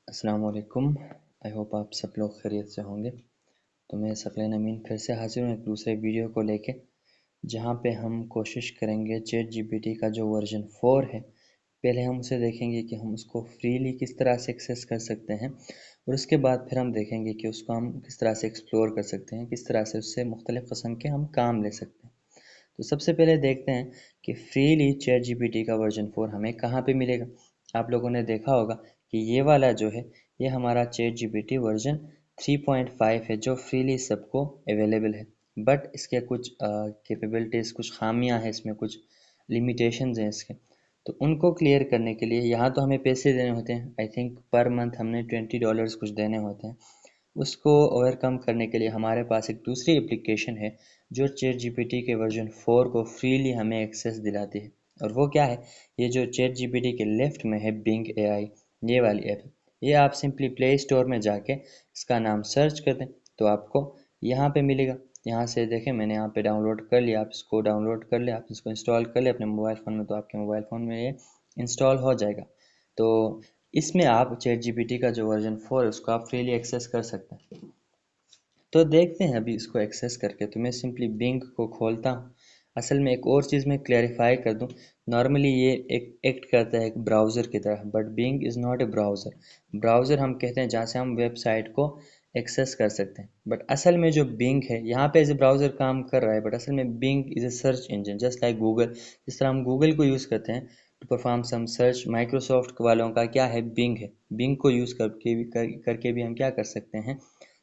अस्सलाम वालेकुम। I hope आप सब लोग खैरियत से होंगे। तो मैं सकलैन अमीन फिर से हाजिर हूँ एक दूसरे वीडियो को लेके, जहाँ पे हम कोशिश करेंगे चैट जीपीटी का जो वर्जन 4 है, पहले हम उसे देखेंगे कि हम उसको फ्रीली किस तरह से एक्सेस कर सकते हैं, और उसके बाद फिर हम देखेंगे कि उसको हम किस तरह से एक्सप्लोर कर सकते हैं, किस तरह से उससे मुख्तलिफ़ क़स्म के हम काम ले सकते हैं। तो सबसे पहले देखते हैं कि फ्रीली चैट जीपीटी का वर्जन 4 हमें कहाँ पे मिलेगा। आप लोगों ने देखा होगा कि ये वाला जो है, ये हमारा चैट जीपीटी वर्जन 3.5 है, जो फ्रीली सबको अवेलेबल है। बट इसके कुछ कैपेबिलिटीज़, कुछ खामियां हैं इसमें, कुछ लिमिटेशंस हैं इसके। तो उनको क्लियर करने के लिए यहाँ तो हमें पैसे देने होते हैं। आई थिंक पर मंथ हमने $20 कुछ देने होते हैं। उसको ओवरकम करने के लिए हमारे पास एक दूसरी एप्लीकेशन है जो चैट जीपीटी के वर्जन 4 को फ्रीली हमें एक्सेस दिलाती है। और वो क्या है, ये जो चैट जीपीटी के लेफ्ट में है, बिंग एआई, ये वाली ऐप है। ये आप सिंपली प्ले स्टोर में जाके इसका नाम सर्च कर दें तो आपको यहाँ पे मिलेगा। यहाँ से देखें, मैंने यहाँ पे डाउनलोड कर लिया। आप इसको डाउनलोड कर ले, आप इसको इंस्टॉल कर ले अपने मोबाइल फ़ोन में, तो आपके मोबाइल फ़ोन में ये इंस्टॉल हो जाएगा। तो इसमें आप चैट जीपीटी का जो वर्जन 4 है उसको आप फ्रीली एक्सेस कर सकते हैं। तो देखते हैं अभी इसको एक्सेस करके। तो मैं सिंपली बिंग को खोलता हूँ। असल में एक और चीज़ मैं क्लैरिफाई कर दूँ, नॉर्मली ये एक एक्ट करता है एक ब्राउज़र की तरह, but Bing is not a browser. Browser हम कहते हैं जहाँ से हम वेबसाइट को एक्सेस कर सकते हैं, बट असल में जो बिंग है यहाँ पे एज ए ब्राउज़र काम कर रहा है, बट असल में Bing is a search engine, just like Google. जिस तरह हम गूगल को यूज़ करते हैं to perform some search, Microsoft वालों का क्या है, बिंग है। बिंग को यूज़ करके भी हम क्या कर सकते हैं,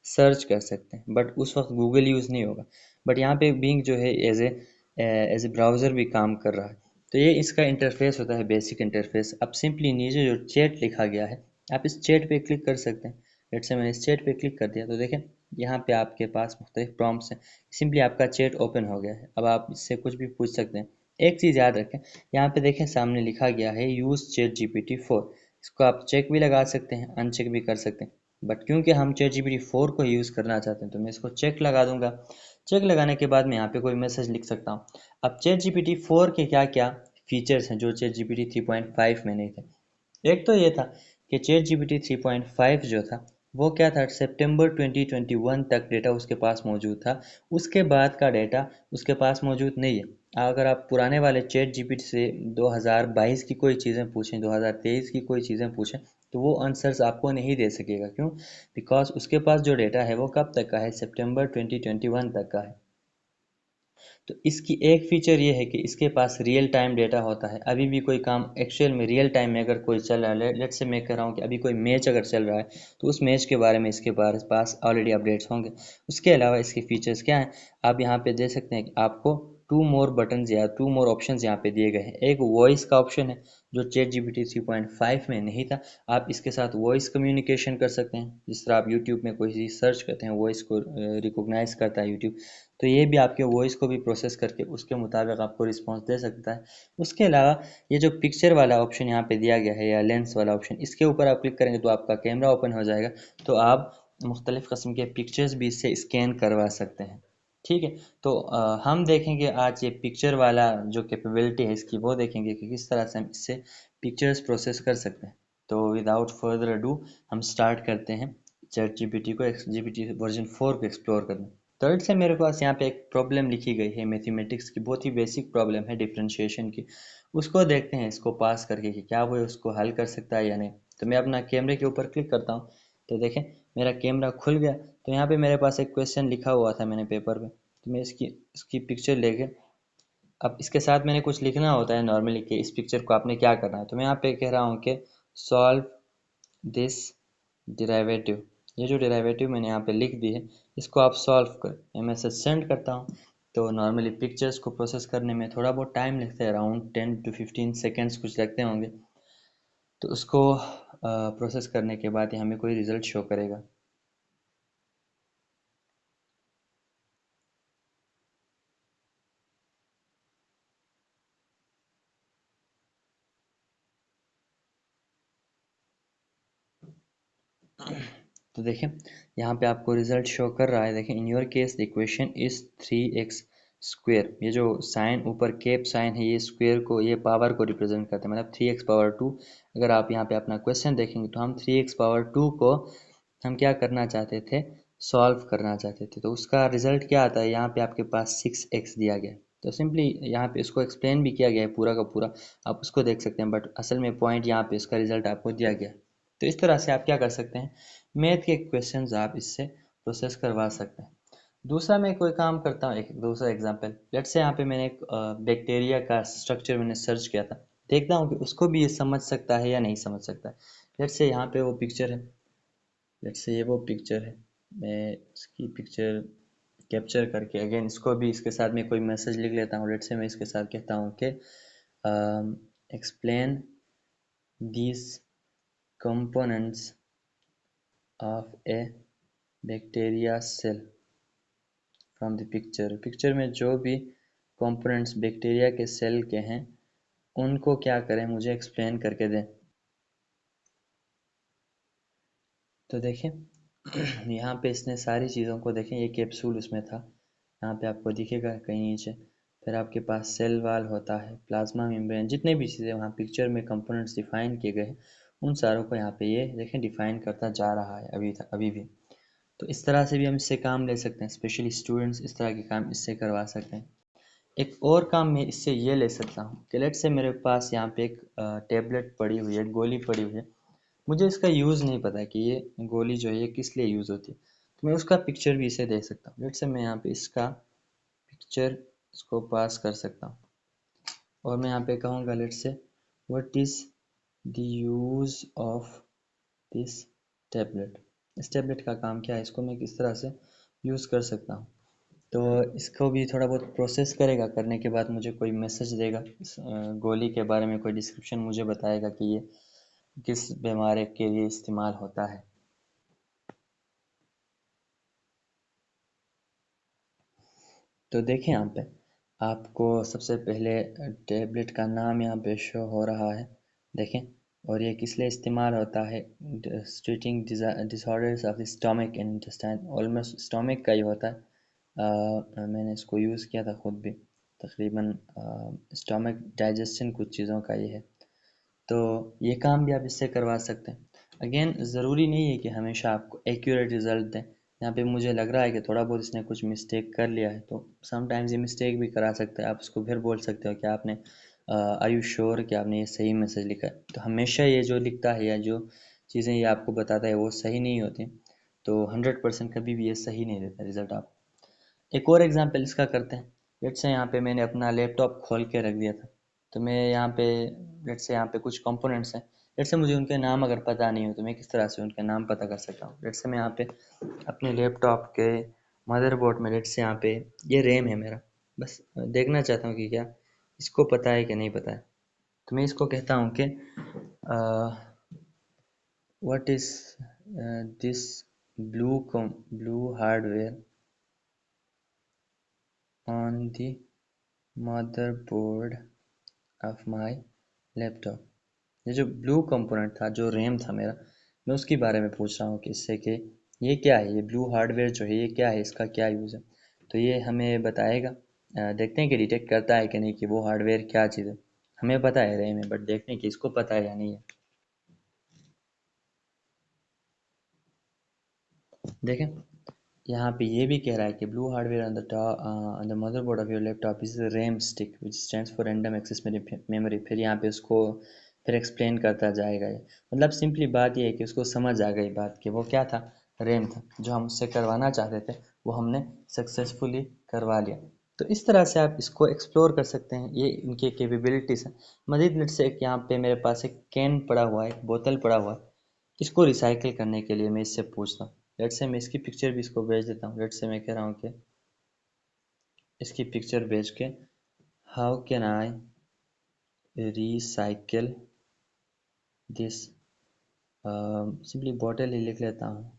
सर्च कर सकते हैं। बट उस वक्त गूगल यूज़ नहीं होगा। बट यहाँ पे बिंग जो है एज ए ब्राउज़र भी काम कर रहा है। तो ये इसका इंटरफेस होता है, बेसिक इंटरफेस। अब सिंपली नीचे जो चैट लिखा गया है, आप इस चैट पे क्लिक कर सकते हैं। लेट्स से मैंने इस चैट पे क्लिक कर दिया तो देखें यहाँ पे आपके पास मुख्तलिफ प्रॉम्प्ट्स हैं। सिंपली आपका चैट ओपन हो गया है। अब आप इससे कुछ भी पूछ सकते हैं। एक चीज़ याद रखें, यहाँ पे देखें सामने लिखा गया है यूज़ चैट जीपीटी 4। इसको आप चेक भी लगा सकते हैं, अनचेक भी कर सकते हैं। बट क्योंकि हम चैट जीपीटी 4 को यूज़ करना चाहते हैं तो मैं इसको चेक लगा दूंगा। चेक लगाने के बाद मैं यहाँ पे कोई मैसेज लिख सकता हूँ। अब चैट जीपीटी 4 के क्या क्या फीचर्स हैं जो चैट जीपीटी 3.5 में नहीं थे। एक तो ये था कि चैट जीपीटी 3.5 जो था वो क्या था, सितंबर 2021 तक डेटा उसके पास मौजूद था। उसके बाद का डेटा उसके पास मौजूद नहीं है। अगर आप पुराने वाले चैट जीपीटी से 2022 की कोई चीज़ें पूछें, 2023 की कोई चीज़ें पूछें, तो वो आंसर्स आपको नहीं दे सकेगा। क्यों? बिकॉज उसके पास जो डेटा है वो कब तक का है, सितंबर 2021 तक का है। तो इसकी एक फ़ीचर ये है कि इसके पास रियल टाइम डेटा होता है। अभी भी कोई काम एक्चुअल में रियल टाइम में अगर कोई चल रहा है, लेट्स से मैं कह रहा हूँ कि अभी कोई मैच अगर चल रहा है, तो उस मैच के बारे में इसके पास ऑलरेडी अपडेट्स होंगे। उसके अलावा इसके फीचर्स क्या हैं, आप यहाँ पे देख सकते हैं कि आपको टू मोर बटन्स या टू मोर ऑप्शंस यहाँ पे दिए गए हैं। एक वॉइस का ऑप्शन है जो चैट जीपीटी 3.5 में नहीं था। आप इसके साथ वॉइस कम्युनिकेशन कर सकते हैं। जिस तरह आप यूट्यूब में कोई चीज़ सर्च करते हैं, वॉइस को रिकॉग्नाइज करता है यूट्यूब, तो ये भी आपके वॉइस को भी प्रोसेस करके उसके मुताबिक आपको रिस्पॉन्स दे सकता है। उसके अलावा ये जो पिक्चर वाला ऑप्शन यहाँ पे दिया गया है, या लेंस वाला ऑप्शन, इसके ऊपर आप क्लिक करेंगे तो आपका कैमरा ओपन हो जाएगा। तो आप मुख्तलिफ़ किस्म के पिक्चर्स भी इससे स्कैन करवा सकते हैं। ठीक है। तो हम देखेंगे आज ये पिक्चर वाला जो कैपेबिलिटी है इसकी, वो देखेंगे कि किस तरह से हम इससे पिक्चर्स प्रोसेस कर सकते हैं। तो विदाउट फर्दर अडू हम स्टार्ट करते हैं चैट जीपीटी को, जीपीटी वर्जन 4 को एक्सप्लोर करना। थर्ड से मेरे पास यहाँ पे एक प्रॉब्लम लिखी गई है मैथमेटिक्स की, बहुत ही बेसिक प्रॉब्लम है डिफरेंशिएशन की। उसको देखते हैं इसको पास करके कि क्या वो उसको हल कर सकता है या नहीं। तो मैं अपना कैमरे के ऊपर क्लिक करता हूँ तो देखें मेरा कैमरा खुल गया। तो यहाँ पे मेरे पास एक क्वेश्चन लिखा हुआ था मैंने पेपर पे, तो मैं इसकी पिक्चर लेके, अब इसके साथ मैंने कुछ लिखना होता है नॉर्मली कि इस पिक्चर को आपने क्या करना है। तो मैं यहाँ पे कह रहा हूँ कि सॉल्व दिस डेरिवेटिव। ये जो डेरिवेटिव मैंने यहाँ पे लिख दी है, इसको आप सॉल्व कर। मैं मैसेज सेंड करता हूँ। तो नॉर्मली पिक्चर्स को प्रोसेस करने में थोड़ा बहुत टाइम लगता है, अराउंड 10 to 15 सेकेंड्स कुछ लगते होंगे। तो उसको प्रोसेस करने के बाद ये हमें कोई रिज़ल्ट शो करेगा। तो देखें यहाँ पे आपको रिज़ल्ट शो कर रहा है। देखें in your case the equation is 3x square, ये जो साइन ऊपर केप साइन है ये स्क्वेयर को, ये पावर को रिप्रेजेंट करते हैं, मतलब 3x⁻2। अगर आप यहाँ पे अपना क्वेश्चन देखेंगे तो हम 3x⁻2 को हम क्या करना चाहते थे, सॉल्व करना चाहते थे। तो उसका रिजल्ट क्या आता है, यहाँ पे आपके पास 6x दिया गया है। तो सिंपली यहाँ पे इसको एक्सप्लेन भी किया गया है पूरा का पूरा, आप उसको देख सकते हैं, बट असल में पॉइंट यहाँ पे इसका रिजल्ट आपको दिया गया है। तो इस तरह से आप क्या कर सकते हैं, मैथ के क्वेश्चंस आप इससे प्रोसेस करवा सकते हैं। दूसरा मैं कोई काम करता हूँ, एक दूसरा एग्जांपल, लेट्स से यहाँ पे मैंने एक बैक्टीरिया का स्ट्रक्चर मैंने सर्च किया था, देखता हूँ कि उसको भी ये समझ सकता है या नहीं समझ सकता है। लेट्स से यहाँ पे वो पिक्चर है, लेट्स से ये वो पिक्चर है, मैं इसकी पिक्चर कैप्चर करके अगेन इसको भी इसके साथ में कोई मैसेज लिख लेता हूँ। लेट्स से मैं इसके साथ कहता हूँ कि explain these components of a bacteria cell from the picture. Picture में जो भी कंपोनेंट्स बैक्टीरिया के सेल के हैं उनको क्या करें, मुझे एक्सप्लेन करके दें। तो देखें यहाँ पे इसने सारी चीज़ों को देखें, ये कैप्सूल उसमें था, यहाँ पे आपको दिखेगा कहीं नीचे, फिर आपके पास सेल वाल होता है, प्लाज्मा मेम्ब्रेन, जितने भी चीज़ें वहाँ पिक्चर में कंपोनेंट्स डिफाइन किए गए उन सारों को यहाँ पे ये देखें डिफाइन करता जा रहा है अभी भी। तो इस तरह से भी हम इससे काम ले सकते हैं, स्पेशली स्टूडेंट्स इस तरह के काम इससे करवा सकते हैं। एक और काम मैं इससे ये ले सकता हूँ कि लेट्स से मेरे पास यहाँ पे एक टेबलेट पड़ी हुई है, गोली पड़ी हुई है, मुझे इसका यूज़ नहीं पता कि ये गोली जो है ये किस लिए यूज़ होती है, तो मैं उसका पिक्चर भी इसे दे सकता हूँ। लेट्स से मैं यहाँ पे इसका पिक्चर इसको पास कर सकता हूँ और मैं यहाँ पे कहूँगा let's say what is the use of this tablet. इस टैबलेट का काम क्या है, इसको मैं किस तरह से यूज़ कर सकता हूँ। तो इसको भी थोड़ा बहुत प्रोसेस करेगा, करने के बाद मुझे कोई मैसेज देगा, इस गोली के बारे में कोई डिस्क्रिप्शन मुझे बताएगा कि ये किस बीमारी के लिए इस्तेमाल होता है। तो देखें यहाँ पे आपको सबसे पहले टैबलेट का नाम यहाँ पे शो हो रहा है, देखें, और ये किस लिए इस्तेमाल होता है, treating disorders of the stomach and intestine, almost stomach का ही होता है। मैंने इसको यूज़ किया था खुद भी, तकरीबन स्टमक डाइजेशन कुछ चीज़ों का ये है। तो ये काम भी आप इससे करवा सकते हैं। अगेन ज़रूरी नहीं है कि हमेशा आपको एक्यूरेट रिज़ल्ट दें, यहाँ पे मुझे लग रहा है कि थोड़ा बहुत इसने कुछ मिस्टेक कर लिया है, तो समटाइम्स ये मिस्टेक भी करा सकते हैं। आप उसको फिर बोल सकते हो कि आपने आर यू श्योर कि आपने ये सही मैसेज लिखा है। तो हमेशा ये जो लिखता है या जो चीज़ें ये आपको बताता है वो सही नहीं होती, तो 100% कभी भी ये सही नहीं देता रिज़ल्ट आप। एक और एग्जांपल इसका करते हैं। लेट्स से यहाँ पे मैंने अपना लैपटॉप खोल के रख दिया था, तो मैं यहाँ पे लेट्स से यहाँ पे कुछ कंपोनेंट्स हैं, लेट्स से मुझे उनके नाम अगर पता नहीं हो तो मैं किस तरह से उनके नाम पता कर सकता हूँ। लेट्स से मैं यहाँ पे अपने लैपटॉप के मदरबोर्ड में, लेट्स से यहाँ पे ये रैम है मेरा, बस देखना चाहता हूँ कि क्या इसको पता है कि नहीं पता है। तो मैं इसको कहता हूँ कि what is this blue hardware on the motherboard of my laptop. ये जो ब्लू कंपोनेंट था, जो रैम था मेरा, मैं उसके बारे में पूछ रहा हूँ कि इससे कि ये क्या है, ये ब्लू हार्डवेयर जो है ये क्या है, इसका क्या यूज़ है। तो ये हमें बताएगा, देखते हैं कि डिटेक्ट करता है कि नहीं कि वो हार्डवेयर क्या चीज़ है। हमें पता है रैम है, बट देखते हैं कि इसको पता है या नहीं है। देखें यहाँ पे ये भी कह रहा है कि blue hardware on the motherboard of your laptop is RAM stick which stands for random access memory. फिर यहाँ पे उसको फिर एक्सप्लेन करता जाएगा ये, मतलब सिंपली बात ये है कि उसको समझ आ गई बात कि वो क्या था, रैम था, जो हम उससे करवाना चाहते थे वो हमने सक्सेसफुली करवा लिया। तो इस तरह से आप इसको एक्सप्लोर कर सकते हैं, ये इनकी कैपेबिलिटीज़ हैं। मज़ीद मिनट से एक यहाँ पे मेरे पास एक कैन पड़ा हुआ है, एक बोतल पड़ा हुआ है, इसको रिसाइकिल करने के लिए मैं इससे पूछता हूँ। लेट्स से मैं इसकी पिक्चर भी इसको भेज देता हूँ। लेट्स से मैं कह रहा हूँ कि इसकी पिक्चर भेज के how can I recycle this, simply bottle ही लिख लेता हूँ,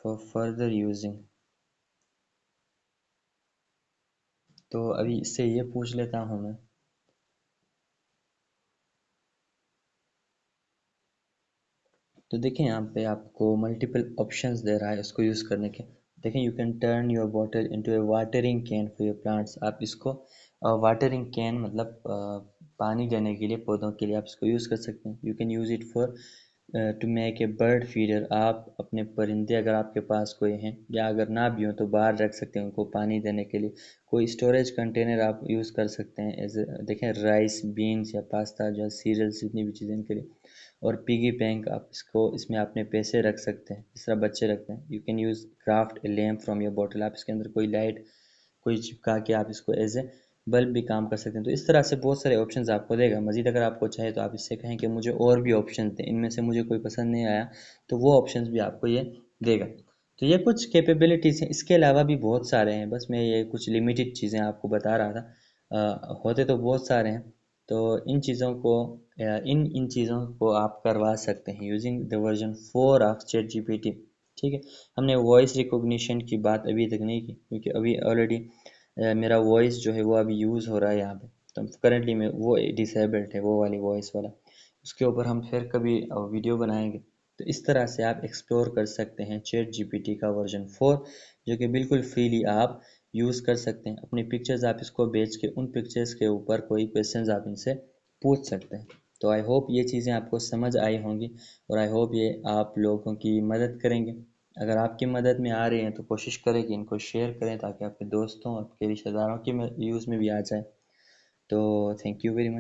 फॉर फर्दर यूजिंग। तो अभी इससे ये पूछ लेता हूँ मैं। तो देखें यहाँ पे आपको मल्टीपल ऑप्शंस दे रहा है इसको यूज़ करने के। देखें, you can turn your bottle into A watering can for your plants. आप इसको वाटरिंग कैन मतलब पानी देने के लिए, पौधों के लिए आप इसको यूज़ कर सकते हैं। You can use it for to make a bird feeder. आप अपने परिंदे अगर आपके पास कोई हैं, या अगर ना भी हो तो बाहर रख सकते हैं उनको पानी देने के लिए। कोई स्टोरेज कंटेनर आप यूज़ कर सकते हैं एज देखें, राइस, बीन्स या पास्ता जो है, सीरियल्स, जितनी भी चीज़ें इनके लिए। और पिगी बैंक, आप इसको, इसमें अपने पैसे रख सकते हैं जिस तरह बच्चे रखते हैं। You can use craft A lamp from your bottle. आप इसके अंदर कोई लाइट कोई चिपका के आप इसको एज ए बल्ब भी काम कर सकते हैं। तो इस तरह से बहुत सारे ऑप्शंस आपको देगा। मज़ीद अगर आपको चाहे तो आप इससे कहें कि मुझे और भी ऑप्शंस दें, इनमें से मुझे कोई पसंद नहीं आया, तो वो ऑप्शंस भी आपको ये देगा। तो ये कुछ कैपेबिलिटीज़ हैं, इसके अलावा भी बहुत सारे हैं, बस मैं ये कुछ लिमिटेड चीज़ें आपको बता रहा था। होते तो बहुत सारे हैं। तो इन चीज़ों को इन चीज़ों को आप करवा सकते हैं using the version 4 of chat GPT. ठीक है, हमने वॉइस रिकॉग्निशन की बात अभी तक नहीं की, क्योंकि अभी ऑलरेडी मेरा वॉइस जो है वो अभी यूज़ हो रहा है यहाँ पे। तो करंटली में वो डिसेबल्ड है, वो वाली वॉइस वाला। उसके ऊपर हम फिर कभी वीडियो बनाएंगे। तो इस तरह से आप एक्सप्लोर कर सकते हैं चैट जीपीटी का वर्जन 4, जो कि बिल्कुल फ्रीली आप यूज़ कर सकते हैं। अपनी पिक्चर्स आप इसको बेच के उन पिक्चर्स के ऊपर कोई क्वेश्चंस आप इनसे पूछ सकते हैं। तो आई होप ये चीज़ें आपको समझ आई होंगी, और आई होप ये आप लोगों की मदद करेंगे। अगर आपकी मदद में आ रही हैं तो कोशिश करें कि इनको शेयर करें, ताकि आपके दोस्तों, आपके रिश्तेदारों के यूज़ में भी आ जाए। तो थैंक यू वेरी मच।